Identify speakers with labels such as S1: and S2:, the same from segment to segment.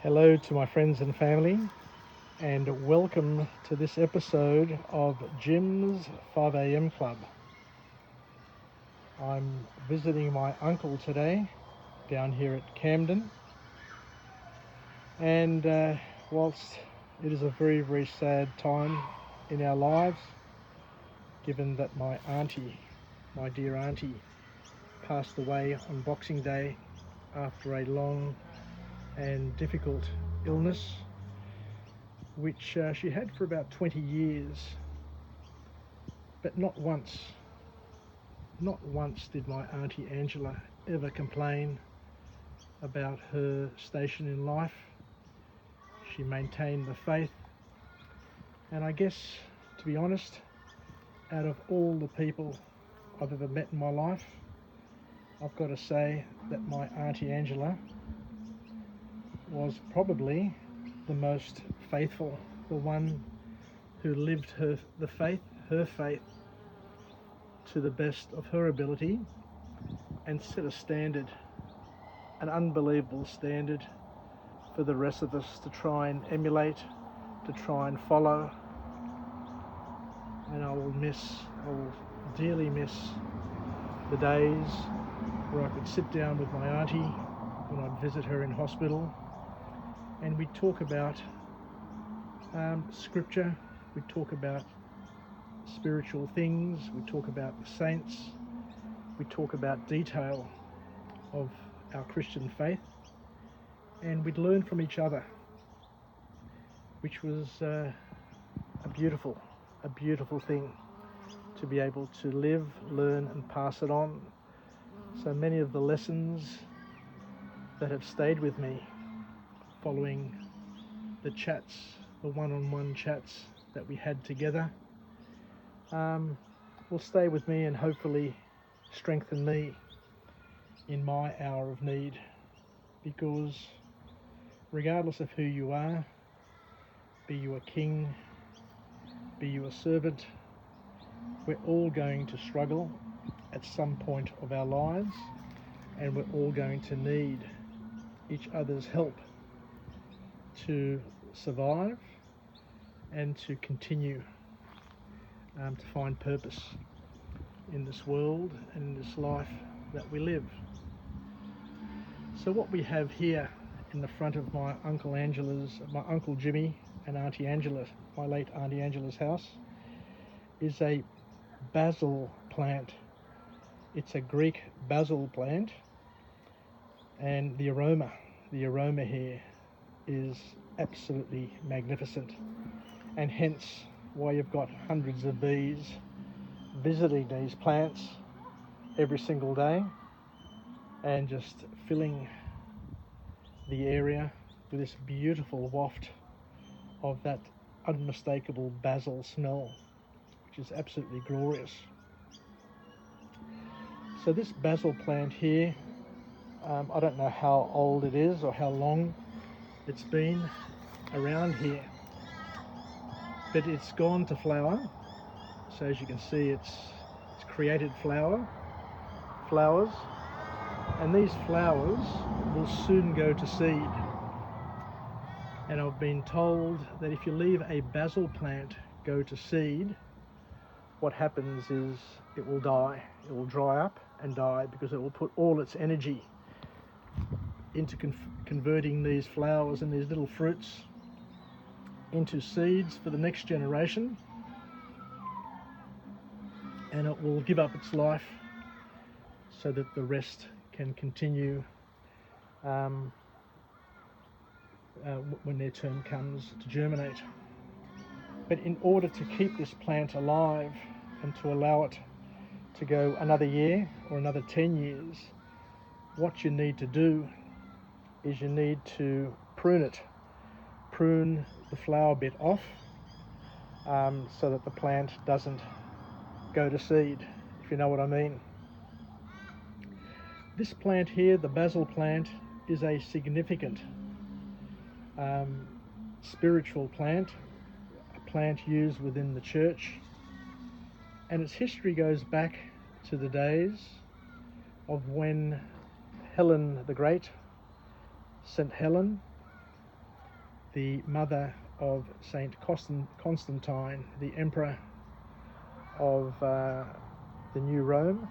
S1: Hello to my friends and family, and welcome to this episode of Jim's 5am Club. I'm visiting my uncle today down here at Camden, and whilst it is a very, very sad time in our lives, given that my dear auntie, passed away on Boxing Day after a long and difficult illness, which she had for about 20 years. But not once did my Auntie Angela ever complain about her station in life. She maintained the faith, and I guess, to be honest, out of all the people I've ever met in my life, I've got to say that my Auntie Angela was probably the most faithful, the one who lived her faith to the best of her ability and set a standard, an unbelievable standard for the rest of us to try and emulate, to try and follow. And I will dearly miss the days where I could sit down with my auntie when I'd visit her in hospital, and we'd talk about scripture, we'd talk about spiritual things, we'd talk about the saints, we'd talk about detail of our Christian faith, and we'd learn from each other, which was a beautiful thing to be able to live, learn and pass it on. So many of the lessons that have stayed with me following the chats, the one-on-one chats that we had together, will stay with me and hopefully strengthen me in my hour of need, because regardless of who you are, be you a king, be you a servant, we're all going to struggle at some point of our lives, and we're all going to need each other's help to survive and to continue to find purpose in this world and in this life that we live. So what we have here in the front of my Uncle Jimmy and Auntie Angela, my late Auntie Angela's house, is a basil plant. It's a Greek basil plant, and the aroma here is absolutely magnificent, and hence why you've got hundreds of bees visiting these plants every single day and just filling the area with this beautiful waft of that unmistakable basil smell, which is absolutely glorious. So this basil plant here, I don't know how old it is or how long it's been around here, but it's gone to flower. So as you can see, it's created flowers, and these flowers will soon go to seed. And I've been told that if you leave a basil plant go to seed, what happens is it will die. It will dry up and die, because it will put all its energy into converting these flowers and these little fruits into seeds for the next generation, and it will give up its life so that the rest can continue when their turn comes to germinate. But in order to keep this plant alive and to allow it to go another year or another 10 years, what you need to do is you need to prune the flower bit off, so that the plant doesn't go to seed, if you know what I mean. This plant here, the basil plant, is a significant spiritual plant, a plant used within the church, and its history goes back to the days of when Helen the Great, St. Helen, the mother of Saint Constantine, the emperor of the New Rome,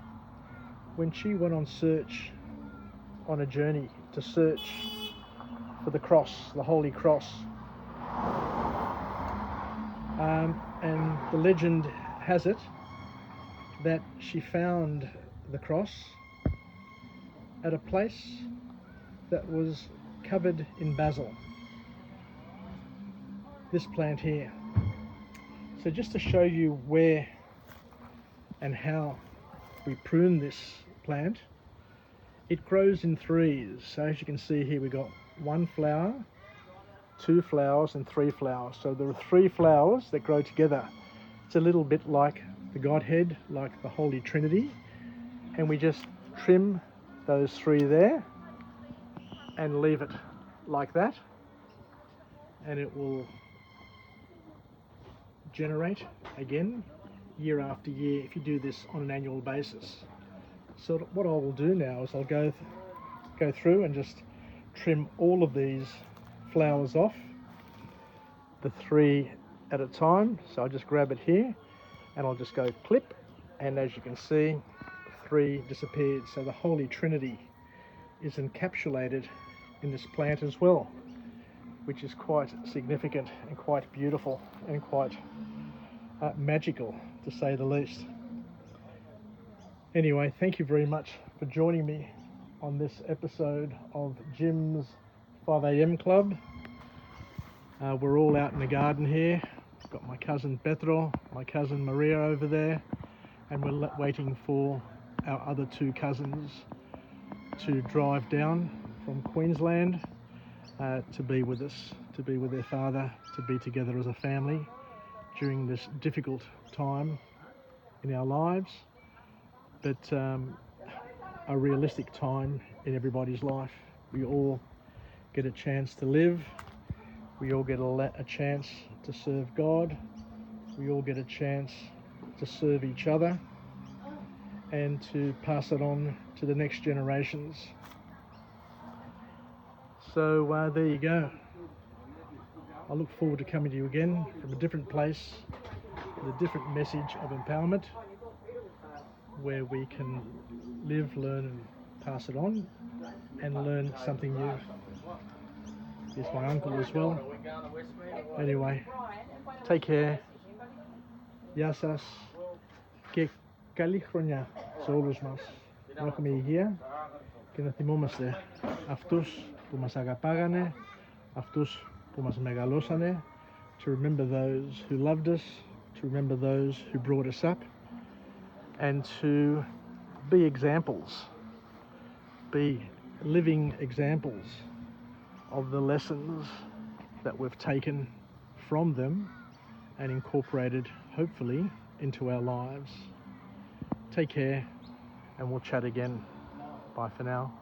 S1: when she went on a journey to search for the cross, the Holy Cross. And the legend has it that she found the cross at a place that was covered in basil, this plant here. So just to show you where and how we prune this plant, it grows in threes. So as you can see here, we've got 1 flower, 2 flowers and 3 flowers. So there are 3 flowers that grow together. It's a little bit like the Godhead, like the Holy Trinity, and we just trim those 3 there and leave it like that, and it will generate again year after year if you do this on an annual basis. So what I will do now is I'll go through and just trim all of these flowers off, the 3 at a time. So I'll just grab it here and I'll just go clip, and as you can see, 3 disappeared. So the Holy Trinity is encapsulated in this plant as well, which is quite significant and quite beautiful and quite magical, to say the least. Anyway, thank you very much for joining me on this episode of Jim's 5 AM Club. We're all out in the garden here. I've got my cousin Pedro, my cousin Maria over there, and we're waiting for our other 2 cousins to drive down from Queensland to be with us, to be with their father, to be together as a family during this difficult time in our lives, but a realistic time in everybody's life. We all get a chance to live. We all get a chance to serve God. We all get a chance to serve each other and to pass it on to the next generations. So there you go. I look forward to coming to you again from a different place with a different message of empowerment, where we can live, learn and pass it on and learn something new. Here's my uncle as well. Anyway, take care. Γεια σας και καλή χρονιά σε όλους μας. Να έχουμε υγεία και να θυμόμαστε αυτούς που μας αγαπάγανε, αυτούς που μας μεγαλώσανε, to remember those who loved us, to remember those who brought us up, and to be examples, be living examples of the lessons that we've taken from them and incorporated, hopefully, into our lives. Take care, and we'll chat again. Bye for now.